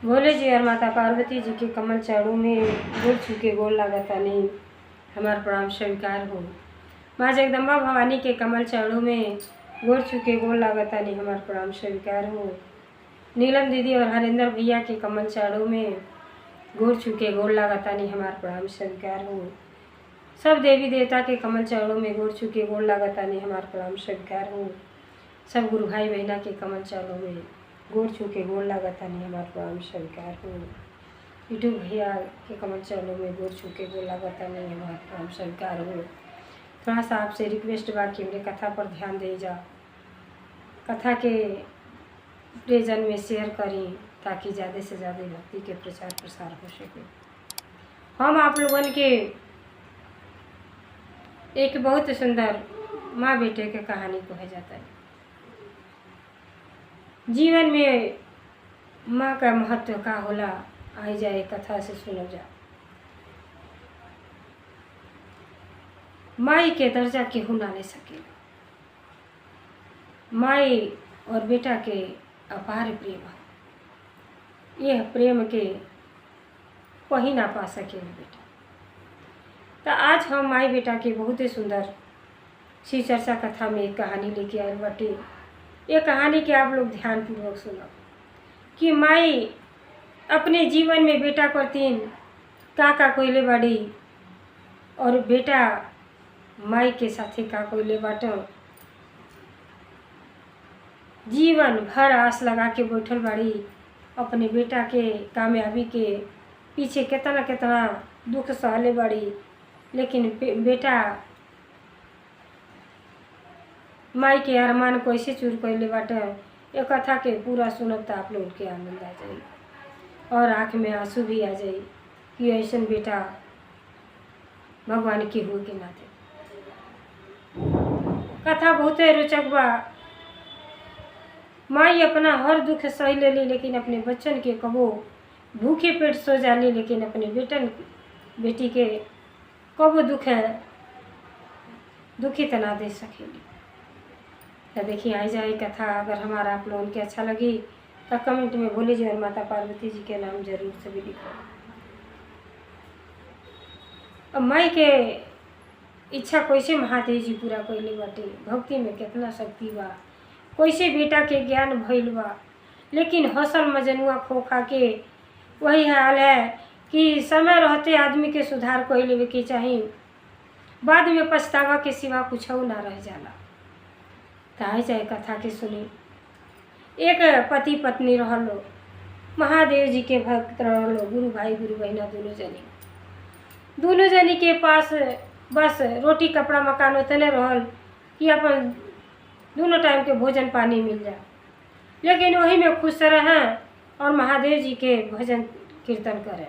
भोले जी और माता पार्वती जी के कमल चरणों में गोड़ छूके गोड़ लागतानी हमार प्रणाम स्वीकार हो। माँ जगदम्बा भवानी के कमल चरणों में गोड़ छूके गोड़ लागतानी हमार प्रणाम स्वीकार हो। नीलम दीदी और हरिंदर भैया के कमल चरणों में गोड़ छूके गोड़ लागतानी हमार प्रणाम स्वीकार हो। सब देवी देवता के कमल चरणों में गोड़ छूके गोड़ लागतानी हमार प्रणाम स्वीकार हो। सब गुरु भाई बहना के कमल चरणों में गोड़ छूके गोड़ लागतानी हमार प्रणाम स्वीकार हो। यूट्यूब भैया के कमल चरणों में गोड़ छूके गोड़ लागतानी हमार प्रणाम स्वीकार हो। थोड़ा सा आपसे रिक्वेस्ट बा कि मेरे कथा पर ध्यान दे जा, कथा के प्रेजन में शेयर करें ताकि ज़्यादा से ज़्यादा भक्ति के प्रचार प्रसार हो सके। हम आप लोगन के एक बहुत सुंदर माँ बेटे के कहानी कहा जाता है। जीवन में माँ का महत्व का होला, आई जाए कथा से सुनो जा। माई के दर्जा केहू ना ले सके। माई और बेटा के अपार प्रेम है, यह प्रेम के कहीं ना पा सके बेटा। तो आज हम माई बेटा के बहुत ही सुंदर श्री चर्चा कथा में एक कहानी लेके आए बटे। ये कहानी के आप लोग ध्यानपूर्वक सुनो कि माई अपने जीवन में बेटा को तीन का कोयले बाड़ी और बेटा माई के साथे का कोयले बाटो। जीवन भर आस लगा के बैठल बाड़ी अपने बेटा के कामयाबी के पीछे कितना कितना दुख सहले बाड़ी, लेकिन बेटा माई के अरमान कैसे चूर कैले बाटे। ये कथा के पूरा सुनब तो आप लोग के आनंद आ जाई और आँख में आंसू भी आ जाई कि ऐसा बेटा भगवान के हो के नाते। कथा बहुत रोचक बा। माई अपना हर दुख सह लेली लेकिन अपने बच्चन के कबो भूखे पेट सो जाली, लेकिन अपने बेटी के कबो दुखी तना दे सकेली। तो देखिए आई जाए कथा। अगर हमारा आप लोगों के अच्छा लगी तो कमेंट में भोले जी और माता पार्वती जी के नाम जरूर सभी लिखो। अब माई के इच्छा कैसे महादेव जी पूरा कैले बाटे। भक्ति में कितना शक्ति बा, कैसे बेटा के ज्ञान भइल बा, लेकिन हौसल मजनुआ खो खा के वही हाल है कि समय रहते आदमी के सुधार कर लेवे के चाही, बाद में पछतावा के सिवा कुछ ना रह जाला। कहा जाए कथा के सुनी। एक पति पत्नी रहलो, महादेव जी के भक्त रहलो, गुरु भाई गुरु बहना दोनों जनी के पास बस रोटी कपड़ा मकान उतने रहल कि अपन दोनों टाइम के भोजन पानी मिल जाए, लेकिन वही में खुश रहें और महादेव जी के भजन कीर्तन करें।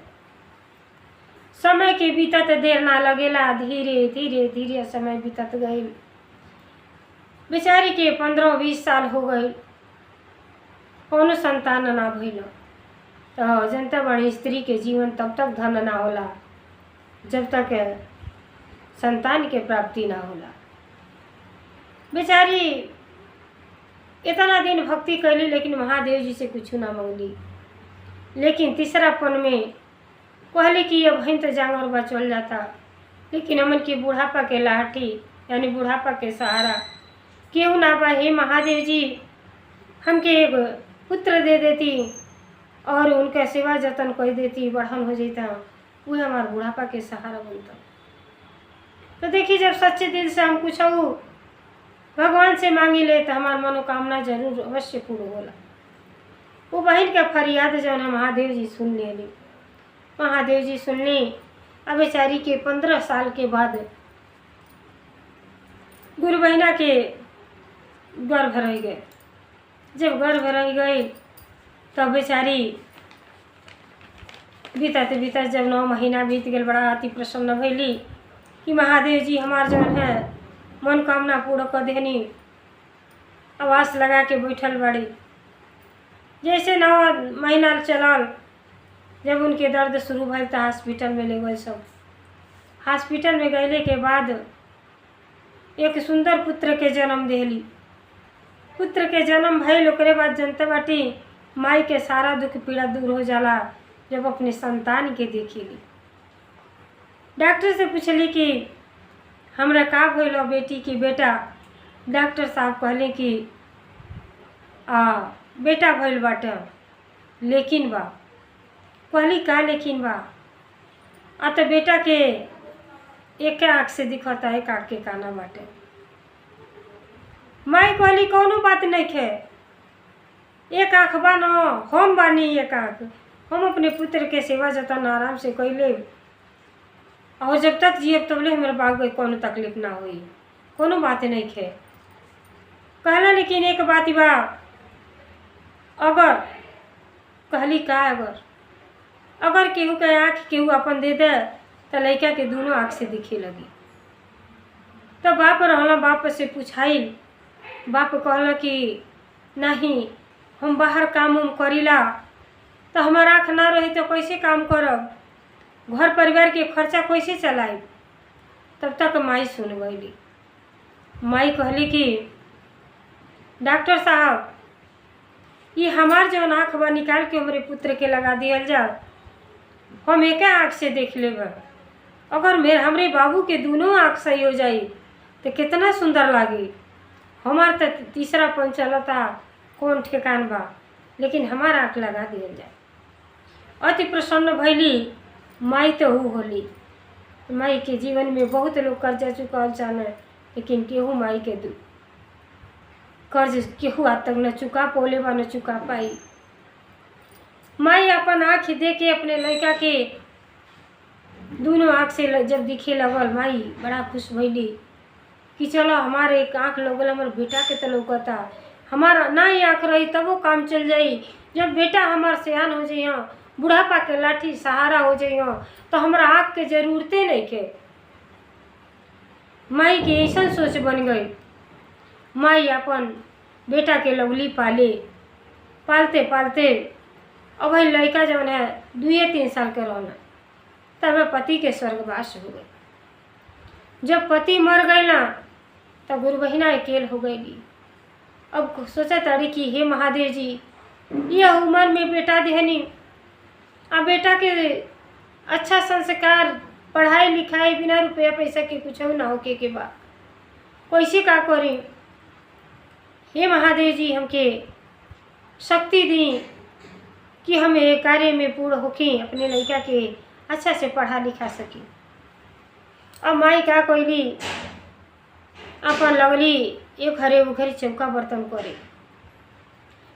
समय के बीतत देर ना लगेला, धीरे धीरे धीरे समय बीतत गई। बेचारी के 15-20 साल हो गई, कौनो संतान ना भइल। तो जनता बड़ी स्त्री के जीवन तब तक धन ना होला जब तक संतान के प्राप्ति ना होला। बेचारी इतना दिन भक्ति कैली लेकिन महादेव जी से कुछ ना मांगली, लेकिन तीसरापन में कहली कि ये बहन तो जांगर बा चल जाता, लेकिन हमन की बुढ़ापा के लाठी यानी बुढ़ापा के सहारा केहू ना बा। हे महादेव जी हमके एक पुत्र दे देती और उनका सेवा जतन कर देती, बढ़न हो जाता, वह हमार बुढ़ापा के सहारा बनता। तो देखिए जब सच्चे दिल से हम कुछ भगवान से मांगी ले तो हमार मनोकामना जरूर अवश्य पूर्ण होला। वो बहन का फरियाद जौन है महादेव जी सुन लेली। महादेव जी सुन ली। अब बेचारी के 15 साल के बाद गुरु बहना के गर्भ रह गए। जब गर्भ रह गई तब बेचारी बीतत जब 9 महीना बीत गए, बड़ा अति प्रसन्न भैली कि महादेव जी हमार जौन है मनोकामना पूर्ण कर देनी। आवास लगा के बैठल बड़ी। जैसे 9 महीना चलल, जब उनके दर्द शुरू भइल तो हॉस्पिटल में ले गए। सब हॉस्पिटल में गए के बाद एक सुंदर पुत्र के जन्म देली। पुत्र के जन्म भइल, ओकरे बाद जनता बाटी माई के सारा दुख पीड़ा दूर हो जाला जब अपने संतान के देखेली। डॉक्टर से पूछली कि हमरा का भइल बेटी की बेटा। डॉक्टर साहब कहले कि बेटा भइल बाटे, लेकिन बा। कहली का लेकिन बा? तो बेटा के एक आँख से दिखता, एक आँख के काना बाटे। माई कहली कौनो बात नहीं खे, एक आँख बा न, हम बानी एक आँख। हम अपने पुत्र के सेवा जतन आराम से कैले और जब तक जियब तबले हमारे बाबू के कोनो तकलीफ ना हुई, कोनो बात नहीं खे। कहला लेकिन एक बात बा, अगर कहली का अगर केहू के आँख केहू अपन दे दे तो लड़का के दोनों आँख से दिखे लगी। तो बाप रहला, बाप से पूछाई। बाप कहला कि नहीं, हम बाहर काम उम करीला तो हमारा आँख ना रही तो कैसे काम करब, घर परिवार के खर्चा कैसे चलाई। तब तक माई सुन गईली। माई कहली कि डॉक्टर साहब, ये हमार जो आँख बा निकाल के हमारे पुत्र के लगा दिया जाओ, हम एक आँख से देख लेब। अगर हमरे बाबू के दोनों आँख सही हो जाई तो कितना सुंदर लागी। हमार तो तीसरा पन चलता, कौन ठेकान बा, लेकिन हमार आँख लगा दिया जाए। अति प्रसन्न भैली माई। तो हु होली माई के जीवन में बहुत लोग कर्जा चुकावल चाहे, लेकिन केहू माई के कर्ज केहू आज तक न चुका पौले बा, न चुका पाई। माई अपन आँख दे के अपने लड़का के दोनों आँख से जब दिखे लगल, माई बड़ा खुश भैली कि चलो हमारे एक आँख लगल, हमारे बेटा के तो लौकता। हमारा ना ही आँख रही तब वो काम चल जाई। जब बेटा हमार सियान हो जाइए, बुढ़ापा के लाठी सहारा हो जाइए, तो हमारा आँख के जरूरते नहीं के। माई के ऐसा सोच बन गई। माई अपन बेटा के लवली पालते पालते अब वही लड़का जौन है 2-3 साल के रहना, तब पति के स्वर्गवास हो गए। जब पति मर गए ना, तब गुरु बहिना अकेल हो गई। अब सोचा तारी कि हे महादेव जी, यह उम्र में बेटा देहनी, अब बेटा के अच्छा संस्कार, पढ़ाई लिखाई, बिना रुपया पैसा के कुछ ना होके के बाद कैसे का करी। हे महादेव जी, हमके शक्ति दी कि हम ये कार्य में पूर्ण होके अपने लड़का के अच्छा से पढ़ा लिखा सकी। अब माई का कोई अपन लगली एक घरे वो घरे चौका बर्तन करे,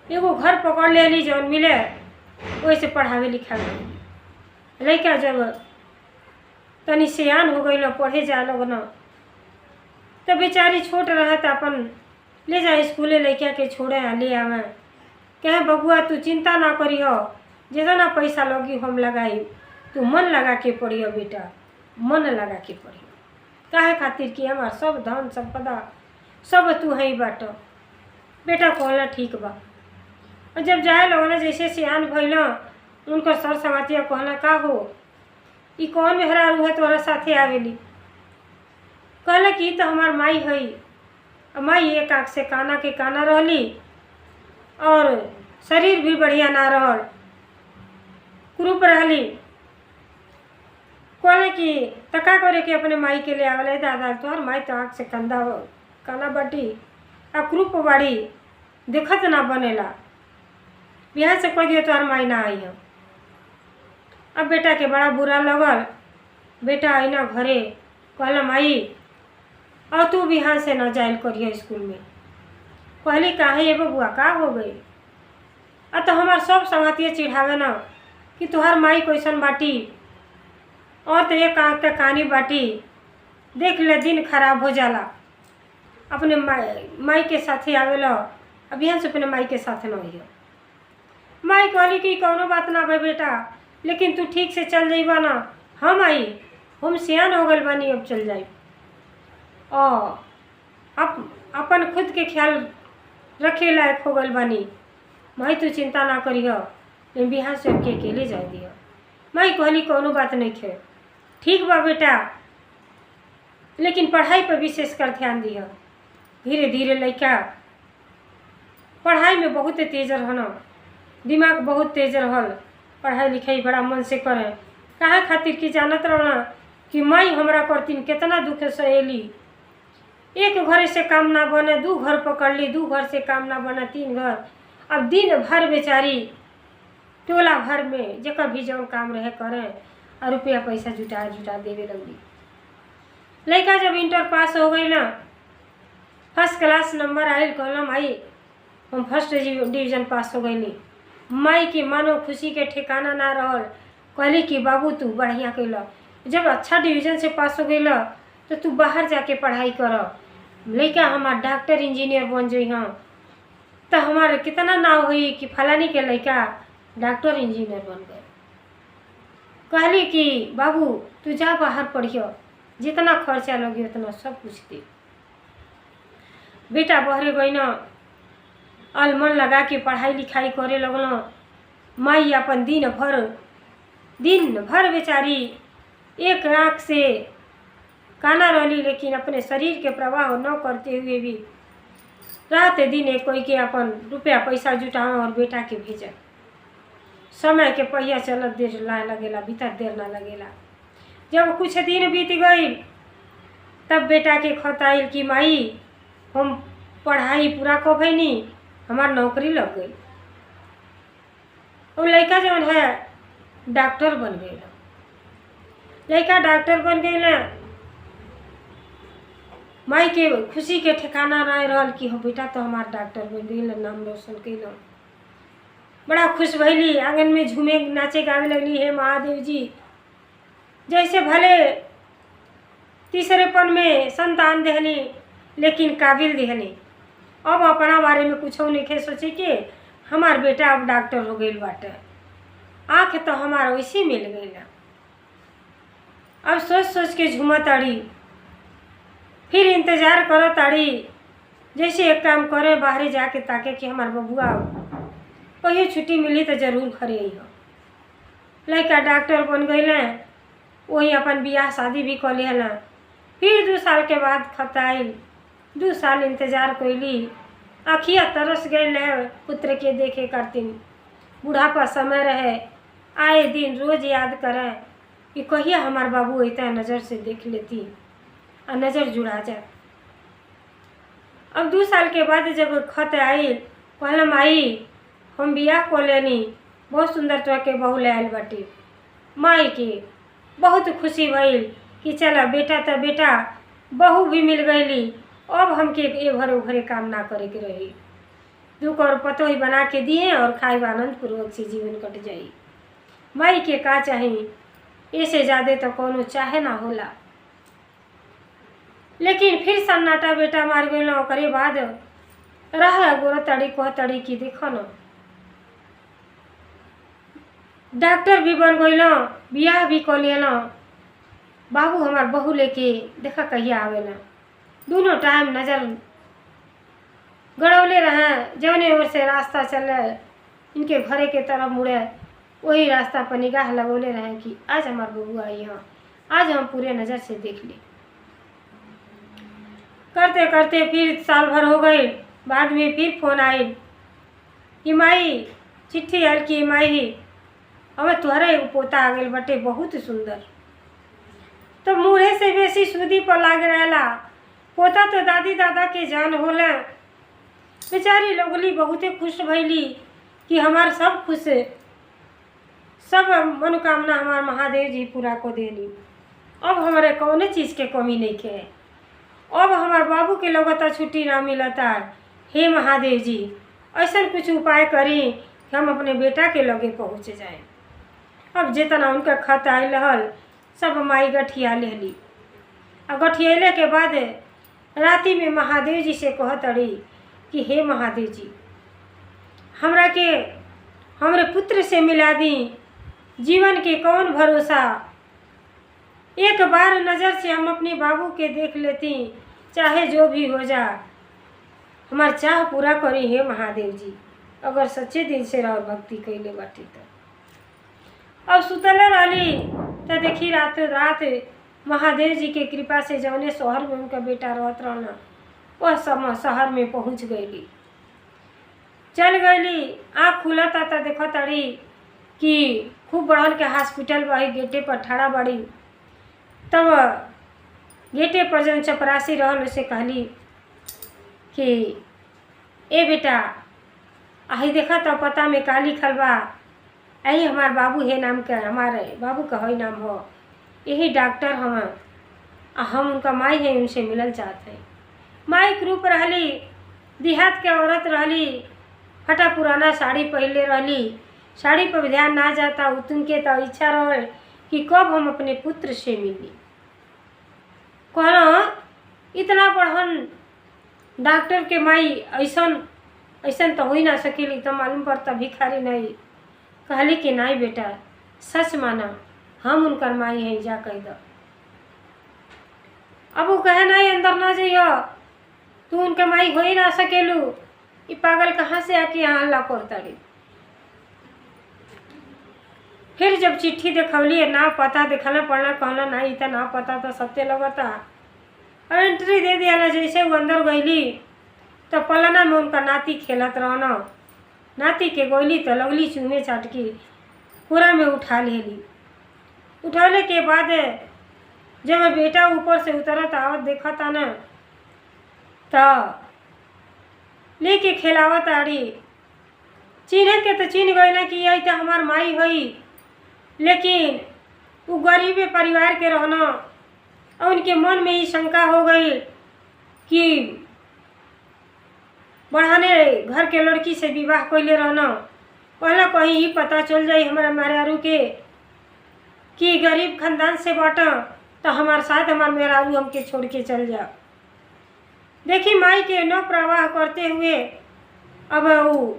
एगो घर पकड़ लेली जौन मिले वैसे पढ़ावे लिखावे। लड़का जब तनी सियान हो गई, पढ़े जा लगन, तब बेचारी छोट रहा तो अपन ले जा स्कूले लड़का के छोड़े ले आवे। कहे बबुआ तू चिंता ना करी हो, जितना पैसा लगी हम लगाई, तू मन लगा के पढ़ियो बेटा, मन लगा के पढ़ियो। काहे खातिर कि हमार सब धन संपदा सब तू है बाट। बेटा कहला ठीक बा। और जब जाए लगना जैसे सियान भइल, उनकर सर संगतिया कहना का हो, ई कौन मेहरारू है तोहरा साथे आवेली। कहला कि तो हमार माई है। माई एक आँख से काना के काना रहली और शरीर भी बढ़िया ना रहल, कुरूप रहली। कहले कि तका करे के अपने माई के ले आवले। दादा तोहर माई तो आँख से काना बाटी आ कुरूप बाड़ी, देखत ना बनेला, बिहान से कह दिए तोहर माई ना आई है। अब बेटा के बड़ा बुरा लगल। बेटा आई ना घरे, कहला माई और तू बिहान से ना जाइल करिए स्कूल में। कहली काहे ये बबुआ का हो गई। तो हमार सब संगतिया चिढ़ावे ना कि तुहार माई कैसन बाटी, और तो एक आँख के कानी बाटी, देख ले दिन खराब हो जाला। अपने माई के साथे आवेला, अभियान से अपने माई के साथ न हो। माई कहली कि कौनो बात ना भाई बेटा, लेकिन तू ठीक से चल जाइबा ना। हम आई, हम सियान हो गल बानी, अब चल जाई। अपन खुद के ख्याल रखे लायक हो गल बानी। माई तू चिंता ना करियो, लेकिन बिहार से के अकेले जाए दिया। माई कहली कौनो बात नहीं खे, ठीक बा बेटा, लेकिन पढ़ाई पर विशेष कर ध्यान दिया। धीरे धीरे लड़का पढ़ाई में बहुत तेज रहना, दिमाग बहुत तेज रहल, पढ़ाई लिखाई बड़ा मन से करे। काहे खातिर कि जानत रहना कि माई हमरा करतीन कितना दुख सहेली। एक घर से काम ना बने 2 घर पकड़ ली, 2 घर से काम ना बने 3 घर। अब दिन भर बेचारी टोला भर में जेकर भी जौन काम रहे करे और रुपया पैसा जुटा जुटा देवे लगली। लड़का जब इंटर पास हो गई ना, फर्स्ट क्लास नंबर आयल, कहला माई हम फर्स्ट डिवीजन पास हो गई। माई की मानो खुशी के ठिकाना ना रहल। कहली कि बाबू तू बढ़िया कैल, जब अच्छा डिवीजन से पास हो गई तो तू बाहर जाके पढ़ाई कर, लड़का हमार डॉक्टर इंजीनियर बन जाइ। हाँ तो हमारे कितना नाव हुई कि फलानी के लड़का डॉक्टर इंजीनियर बन गए। कहली कि बाबू तू जा बाहर पढ़ियो, जितना खर्चा लगे उतना सब कुछ दे। बेटा बहरे गई न, अल मन लगा के पढ़ाई लिखाई करे लगल। माई अपन दिन भर बेचारी एक आँख से काना रहली, लेकिन अपने शरीर के प्रवाह न करते हुए भी रात दिन एक कोई के अपन रुपया पैसा जुटाओ और बेटा के भेजा। समय के पहिया चलत देर ना लगेला, बीतत देर ना लगेला। जब कुछ दिन बीत गई तब बेटा के खत आइल कि माई हम पढ़ाई पूरा कर भैनी, हमार नौकरी लग गई। और लड़का जौन है डॉक्टर बन गई। लड़का डॉक्टर बन गई ना, माई के खुशी के ठिकाना ना रहल कि हो बेटा तो हमार डॉक्टर बन गई, नाम रोशन कैल। बड़ा खुश भैली, आंगन में झूमे नाचे गावे लगली। हे महादेव जी, जैसे भले तीसरेपन में संतान देहनी लेकिन काबिल देहनी। अब अपना बारे में कुछ नहीं सोचे कि हमार बेटा अब डॉक्टर हो गई बाटे, आँख तो हमारा वैसे मिल गई ना। अब सोच सोच के झूमा ताड़ी, फिर इंतजार करो ताड़ी जैसे एक काम करे बाहर जाके ताके कि हमार बबुआ कहीं छुट्टी मिली तो जरूर घरे हो। लड़का डॉक्टर बन गई, वही अपन बियाह शादी भी कर लिया। फिर 2 साल के बाद खत आइल, 2 साल इंतजार कैली। आखिया तरस गई है पुत्र के देखे करतीन। बुढ़ापा समय रहे, आए दिन रोज याद करें कि कहिया हमार बाबू अता नज़र से देख लेती और नज़र जुड़ा जाए। अब 2 साल के बाद जब खत आइल, कहला माई हम बियाह को लेनी, बहुत सुंदर तो के बहू ले आयल बाटी। माई के बहुत खुशी भइल कि चला बेटा तो बेटा बहू भी मिल गईली। अब हमके ये भरे उभरे काम ना करे के रही, 2 और पतो ही बना के दिए और खाए आनंद पूर्वक से जीवन कट जाई। माई के का चाही, ऐसे ज़्यादा तो कोनो चाहे ना होला। लेकिन फिर सन्नाटा बेटा मार गई। ओकरे बाद रह गोर तड़ी कह तड़ी की देखो न डॉक्टर भी बन गई, बियाह भी कर लिया। बाबू हमार बहू लेके देखा कहिया आवेला। दोनों टाइम नज़र गड़ौले रहे, जौने ओर से रास्ता चले इनके घरे के तरफ मुड़े वही रास्ता पर निगाह लगौले रहे कि आज हमार बहू आई। हाँ आज हम पूरे नज़र से देख ली। करते करते फिर साल भर हो गई। बाद में फिर फोन आयल कि माई चिट्ठी आयल कि माई हमें तुम्हारे पोता आ गई बटे बहुत सुंदर। तो मुँहे से बेसी सूदी पर लाग रहेला। पोता तो दादी दादा के जान होला। बेचारी लोगली बहुते खुश भैली कि हमार सब खुश, सब मनोकामना हमार महादेव जी पूरा को देली। अब हमारे कौन चीज़ के कमी नहीं के। अब हमार बाबू के लगता छुट्टी ना मिलता। हे महादेव जी ऐसा कुछ उपाय करी कि हम अपने बेटा के लगे पहुँच जाए। अब जितना उनका खत आयल रहल सब माई गठिया लेली। और गठियाले के बाद राति में महादेव जी से कहतड़ी कि हे महादेव जी हमरा के हमरे पुत्र से मिला दी। जीवन के कौन भरोसा, एक बार नज़र से हम अपने बाबू के देख लेती, चाहे जो भी हो जा हमार चाह पूरा करी। हे महादेव जी अगर सच्चे दिल से और भक्ति कैले बाटी तो। अब सुतले रहली तो देखी रात रात महादेव जी के कृपा से जौने शहर में उनका बेटा रहत रहना वह शहर में पहुंच गईली। चल गईली। आँख खुलता त देखो तड़ी कि खूब बड़हन के हॉस्पिटल बा गेटे पर ठाड़ा बड़ी। तब गेटे पर जौन चपरासी रहल उसे कहली कि ए बेटा आही देखा तो पता में का लिखल बा, यही हमार बाबू है नाम के, हमारे बाबू का है नाम हो, यही डॉक्टर हम हम उनका माई है, उनसे मिलल चाहते हैं। माई के रूप रहली, देहात के औरत रहली, फटा पुराना साड़ी पहले रहली, साड़ी पर ध्यान ना जाता। उनके तो इच्छा रहे कि कब हम अपने पुत्र से मिली। कहना इतना बढ़न डॉक्टर के माई ऐसन ऐसन तो हो ही ना सकेली, तो मालूम पड़ता भिखारी नहीं। कहली कि नहीं बेटा सच माना, हम उनकर माई हैं, जा कह दो। अब वो कहे नहीं अंदर ना जाइयो, तू उनके माई हो ही ना सकेलू, ये पागल कहाँ से आके यहाँ हल्ला करताड़ी। फिर जब चिट्ठी देखौली ना पता देखना पड़ना, कहना नहीं था ना पता तो सत्य लगता। और एंट्री दे दिया ना। जैसे वो अंदर गईली तो पलना में उनका नाती खेलत रहना। नाती के गोली तो लगली चूमे चाटकी, पूरा में उठा लेली। उठाने के बाद जब बेटा ऊपर से उतरत आवत देखा था ना, तो लेके खेलावत आड़ी। चिन्ह के तो चिन्ह गई ना कि यही तो हमार माई हुई, लेकिन वो गरीबे परिवार के रहना। और उनके मन में ये शंका हो गई कि बढ़ाने घर के लड़की से विवाह कैले रहना, पहला कहीं ही पता चल जाए हमारा मेहरारू के कि गरीब खानदान से बाटा, तो हमारे साथ हमार मेहरारू हमके छोड़ के चल जा। देखी माई के न प्रवाह करते हुए अब वो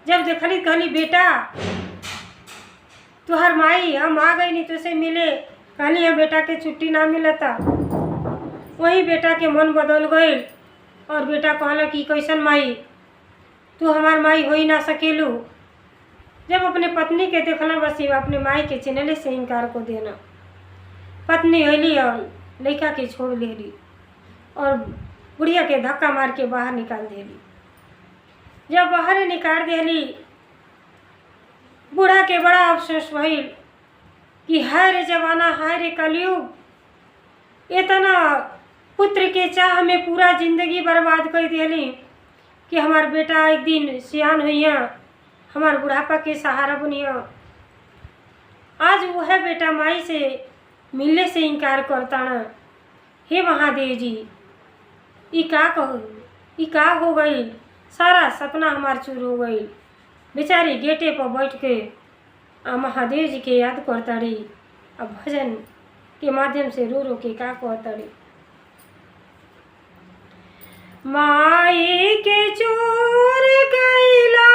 जब देखली कहली बेटा तुहार माई हम आ गई नहीं तुझसे मिले। कहली है बेटा के छुट्टी ना मिलता। वही बेटा के मन बदल गई और बेटा कहला कि कैसन माई, तू हमार माई हो ही ना सकेलू। जब अपने पत्नी के देखना बस अपने माई के चिन्हले से इनकार को देना। पत्नी अली और लड़का के छोड़ लेली और बुढ़िया के धक्का मार के बाहर निकाल देली। जब बाहर निकाल देली, बूढ़ा के बड़ा अफसोस भइल कि हाय रे जमाना, हाय रे कलयुग, इतना पुत्र के चाह में पूरा जिंदगी बर्बाद कर दिली कि हमार बेटा एक दिन सियान हुईया, हमार बुढ़ापा के सहारा बनिया। आज वह बेटा माई से मिलने से इनकार करता ना। हे महादेव जी, ई का कहूँ, ई का हो गई, सारा सपना हमार चूर हो गई। बेचारी गेटे पर बैठ के महादेव जी के याद करताड़ी, अब भजन के माध्यम से रो रो के का कहताड़ी। माई के चूर कैला,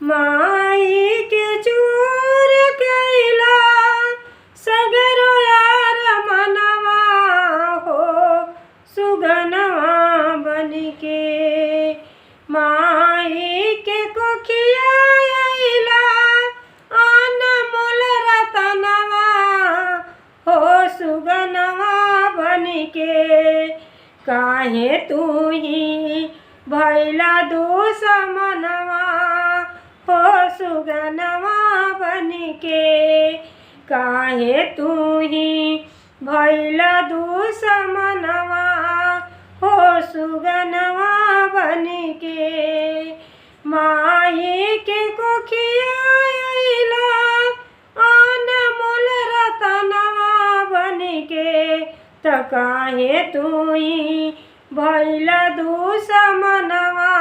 माई के चूर कैला, सगरो यार मनवा हो सुगनवा बन के। माई के कोखिया आइला, अनमोल रतनवा हो सुगनवा बन के। काहे तू ही भैला दुश्मनवा हो सुगनवा बन के। काहे तू ही भैला दुश्मनवा हो सुगनवा बन के। माई के कोखिया आइला, अनमोल रतनवा बन के। त काहे तू ही भैला दुश्मनवा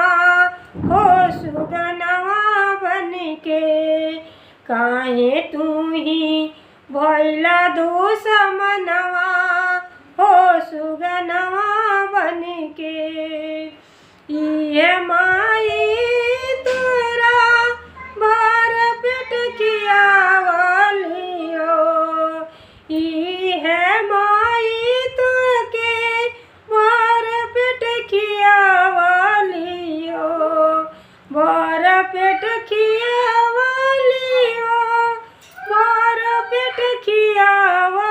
हो सुगनवा बन के। काहे तू ही भैला दुश्मनवा हो सुगनवा बन के। ये माई तोरा भर पेट खियावलियो, ई है माई तोके भर पेट खियावलियो, भर पेट खियावलियो, भर पेट खियावलियो।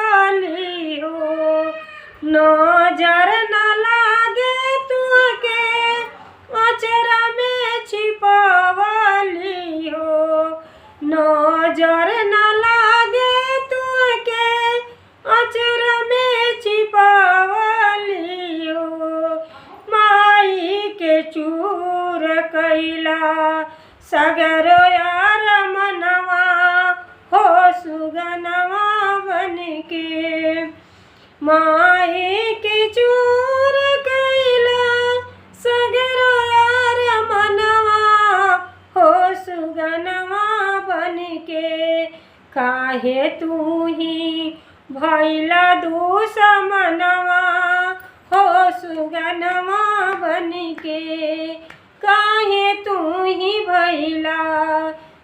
नजर न लागे तुके अचरा में छिप नजर न लागे तुके अचर में छिपावलियो माई के चूर कैला सगरो यार मनवा हो सुगनवा बनके माई के चूर कैला सगरो यार मनवा हो सुगनवा बनके काहे तू ही भैला दुश्मनवा हो सुगनवा बनके काहे तू ही भैला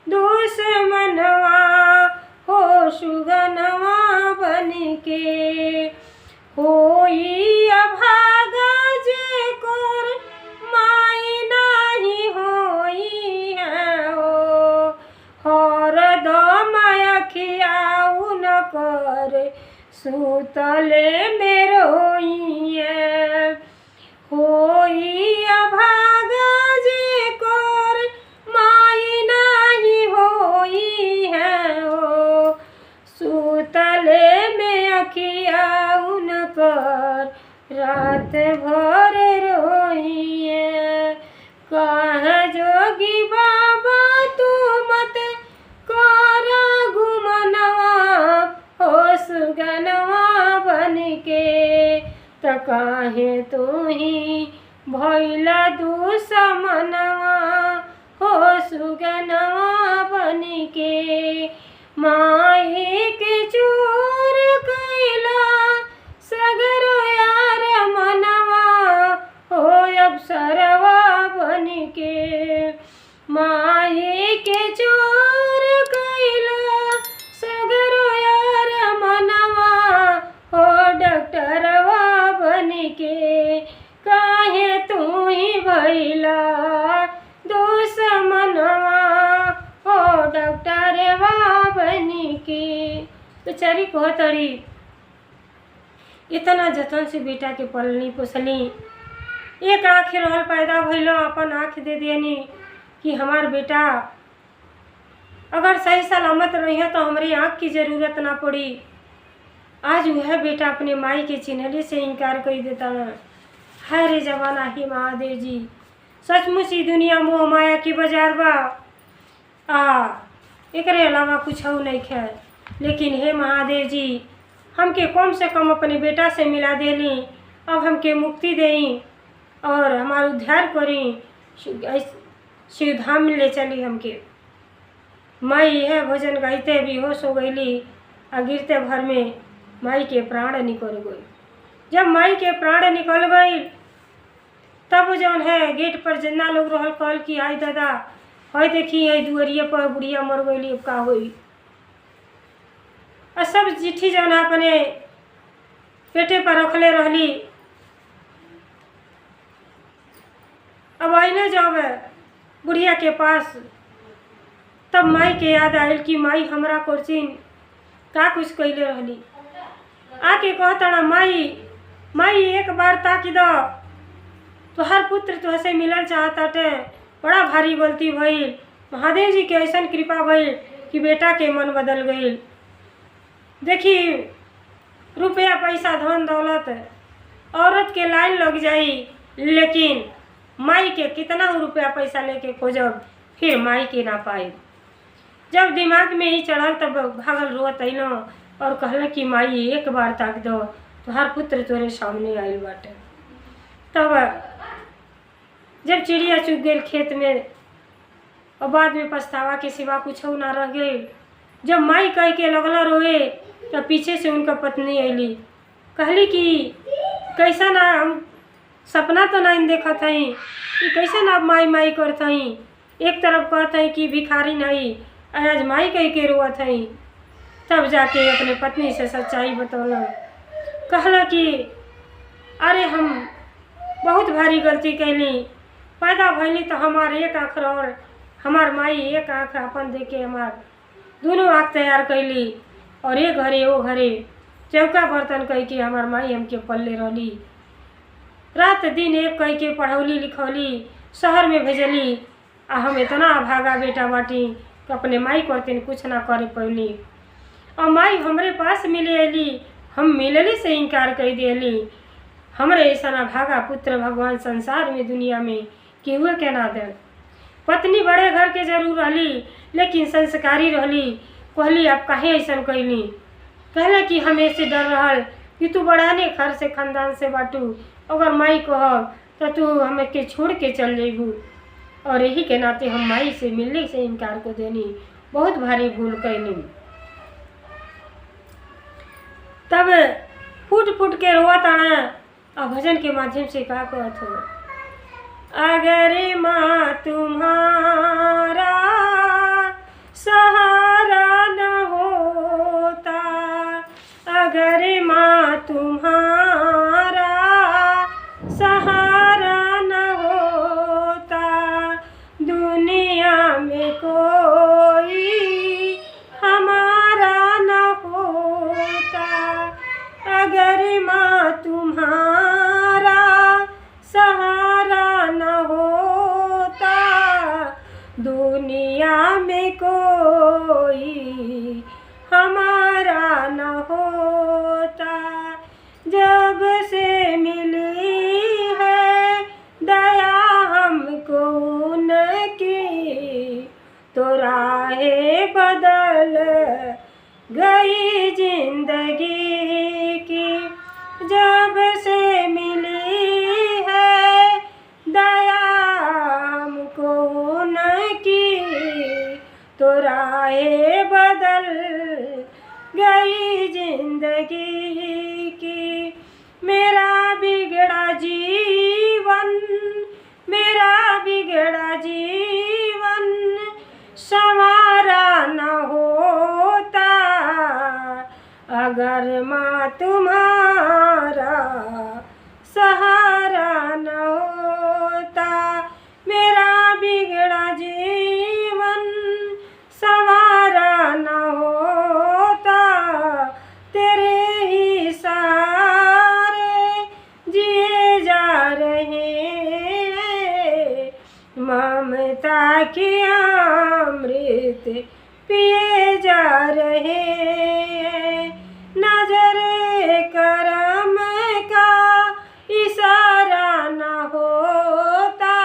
दुश्मनवा हो सुगनवा बनके होई अभागा जे कोर माई नाही होई है ओ हर दम अखियाऊ न कर सुतले में रोइए होई अभागा जे कोर माई नाही होई है ओ सुतले में अखियाऊ न कर रात भर रोइए कह जोगी बाबा तू मत कर घुमनवा हो सुगनवा बनके त काहे तू ही भैला दुश्मनवा हो सुगनवा बनके माई के चूर कैला सगरो यार मनवा हो अवसरवा बनके माई के चूर कैला सगरो यार मनवा हो डॉक्टरवा बनके काहे तू ही भैला दुश्मनवा हो डॉक्टरवा बनके बेचारी कहतड़ी इतना जतन से बेटा के पलनी पोसली एक आँख रहल पैदा भइलो अपन आँख दे देनी कि हमार बेटा अगर सही सलामत रही है तो हमारी आँख की ज़रूरत ना पड़ी। आज वह बेटा अपने माई के चिन्हले से इनकार कर देता है। हाय रे जवाना ही महादेव जी, सचमुच ही दुनिया मोह माया की बाजार बा एकरे अलावा कुछ हो नहीं है। लेकिन हे महादेव जी, हमके कम से कम अपने बेटा से मिला देली, अब हमके मुक्ति देई और हमारा उद्धार करी, शिवधाम में ले चली हमके। माई यह भजन गाइते बेहोश हो गईली और गिरते भर में माई के प्राण निकल गई। जब माई के प्राण निकल गई तब जौन है गेट पर जितना लोग रहल कहल कि आई दादा है देखी है दुआरिये पर बुढ़िया मर गई, अब का होई। और सब चिट्ठी जौन है अपने पेटे पर रखले रहली। अब आईने जब बुढ़िया के पास तब माई के याद आयल कि माई हमरा कोर्चिन का कुछ कैले रहली। आके कहता माई एक बार ताकि दो, तुहार पुत्र तुहसे मिलल चाहताटे, बड़ा भारी गलती भइल। महादेव जी के ऐसा कृपा भइल कि बेटा के मन बदल गई। देखी रुपया पैसा धन दौलत औरत के लाइन लग जाई, लेकिन माई के कितना रुपया पैसा लेके खोजब फिर माई के ना पाई। जब दिमाग में ही चढ़ल तब भागल रोत अइलो और कहल कि माई एक बार ताक दो, तुहार पुत्र तोरे सामने आइल बाटे। तब जब चिड़िया चुग गई खेत में और बाद में पछतावा के सिवा कुछ ना रह गई। जब माई कह के लगला रोए तो पीछे से उनका पत्नी अली, कहली कि कैसा ना हम सपना तो नहीं देखत हई कि कैसे ना माई माई करत हई। एक तरफ कहत हई कि भिखारी नहीं, आज माई कह के रोअत हई। तब जाके अपने पत्नी से सच्चाई बतौला, कहला कि अरे हम बहुत भारी गलती कैली, पैदा भैली तो हमार एक आँख रहल, हमार माई एक आँख अपन दे के हमार दोनों आँख तैयार कैली और एक घरे वो घरे चौका बर्तन कह के हमार माई हमके पल्ले रहली। रात दिन एक कह के पढ़ौली लिखौली, शहर में भेजली। आ हम इतना भागा बेटा बाटी कि अपने माई करते कुछ ना करे पौली। और माई हमरे पास मिले अली, हम मिलले से इनकार कर दिली। हमरे ऐसा ना भागा पुत्र भगवान संसार में दुनिया में केहुए के ना दे। पत्नी बड़े घर के जरूर रहली, लेकिन संस्कारी रहली। कहली आप काहे ऐसा कैली? कहले कि हमें से डर रहल कि तू बड़ाने घर से खानदान से बाटू, अगर माई कहब तो तू हमें के छोड़ के चल जेबू। और यही के नाते हम माई से मिलने से इनकार को देनी, बहुत भारी भूल कैली। तब फूट फूट के रोआ ताना और भजन के माध्यम से कहा कहत हो, अगर माँ तुम्हारा सहारा न होता, अगर माँ तुम्हारा सहारा न होता, दुनिया में कोई हमारा न होता, अगर माँ तुम्हारा सहारा न होता, दुनिया में कोई हमारा न होता। जब से मिली है दया हमको उनकी, तो राहें बदल गई जिंदगी की। जब से मिली है दया हमको उनकी, तो राहें बदल गई जिंदगी की। मेरा बिगड़ा जीवन, मेरा बिगड़ा जीवन संवारा न होता, अगर माँ तुम्हारा सहारा न होता। मेरा बिगड़ा जीवन संवारा न होता, तेरे ही सहारे जिए जा रहे हैं, ममता की अमृत पिए जा रहे हैं। नजर करम का इशारा न होता,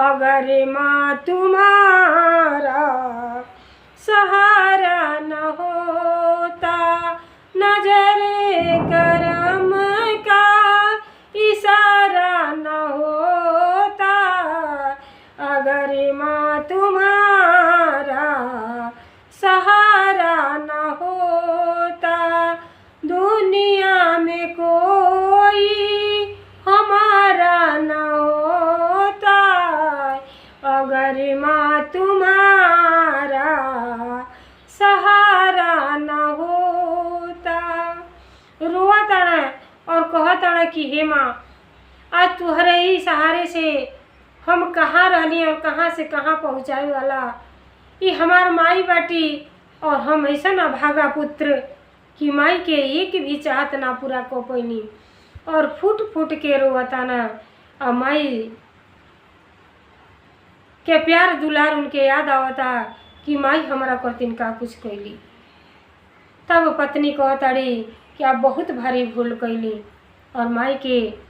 अगर माँ तुम्हारा सहारा न होता। नजर करम का इशारा न होता, अगर माँ तुम्हारा सहारा न होता, दुनिया में कोई हमारा न होता, अगर माँ तुम्हारा सहारा न होता। रोआ ताड़ा और कहा ताड़ा कि हे माँ, आज तुहरे ही सहारे से हम कहाँ रहली और कहाँ से कहाँ पहुँचाए वाला। ये हमार माई बाटी और हम ऐसा ना भागा पुत्र कि माई के एक भी चाहत ना पूरा को पैनी। और फूट फूट के रोता ना, और माई के प्यार दुलार उनके याद आवता कि माई हमारा करतीन का कुछ कैली। तब पत्नी कहताड़ी कि आप बहुत भारी भूल कैली। और माई के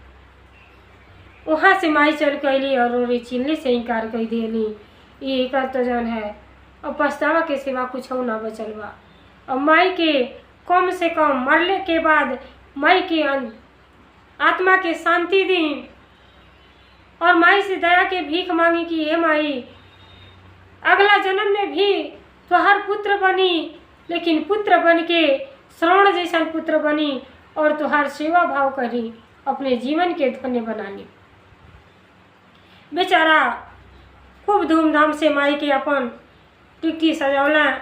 वहाँ से माई चल कैली और रे चिल्ली से इनकार कर दिली। ये कर तो जौन है और पछतावा के सिवा कुछ हो ना बचल बा। और माई के कम से कम मरले के बाद माई के आत्मा के शांति दी और माई से दया के भीख मांगी कि हे माई, अगला जन्म में भी तुहार पुत्र बनी, लेकिन पुत्र बन के श्रवण जैसा पुत्र बनी और तुहार सेवा भाव करी, अपने जीवन के धन्य बना ली। बेचारा खूब धूमधाम से माई के अपन टिकटी सजौला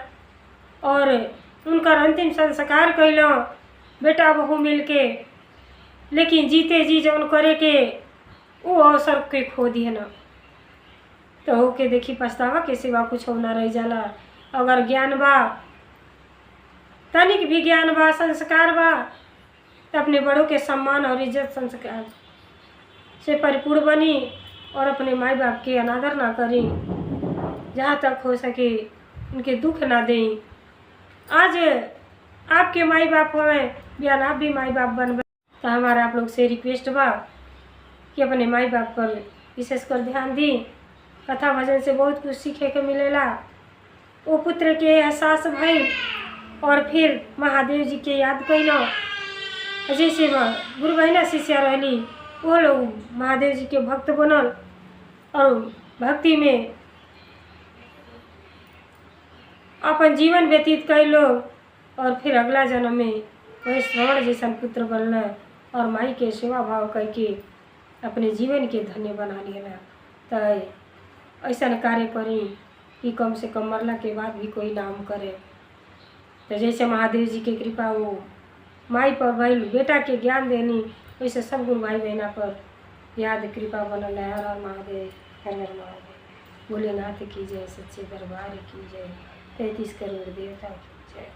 और उनका अंतिम संस्कार कैलो बेटा बहू मिल के। लेकिन जीते जी जौन करे के वो अवसर के खो दिए न, तो हो के देखी पछतावा के सिवा कुछ हो ना रह जाला। अगर ज्ञान बा, तनिक भी ज्ञान बा, संस्कार बा, तो अपने बड़ों के सम्मान और इज्जत संस्कार से परिपूर्ण बनी और अपने माई बाप के अनादर ना करी। जहाँ तक हो सके उनके दुख ना दें। आज आपके माई बाप हमें बयान आप भी माई बाप बन तो हमारा आप लोग से रिक्वेस्ट बा कि अपने माई बाप पर विशेष कर ध्यान दी। कथा भजन से बहुत कुछ सीखे के मिलेला। वो पुत्र के एहसास भई और फिर महादेव जी के याद कैलो। जैसे गुरु बहिना शिष्या रहली वो लोग महादेव जी के भक्त बनल और भक्ति में अपन जीवन व्यतीत कैलो और फिर अगला जन्म में वही श्रवण जैसन पुत्र बनल और माई के सेवा भाव करके अपने जीवन के धन्य बना लिया। तो ऐसा कार्य करी कि कम से कम मरला के बाद भी कोई नाम करे। तो जैसे महादेव जी की कृपा वो माई पर भइल बेटा के ज्ञान देनी, वैसे सब गुरु भाई बहना पर याद कृपा बनल है। हर हर महादेव, हर हर महादेव। भोलेनाथ की जय, सच्चे दरबार की जय, 33 करोड़ देवता की जय।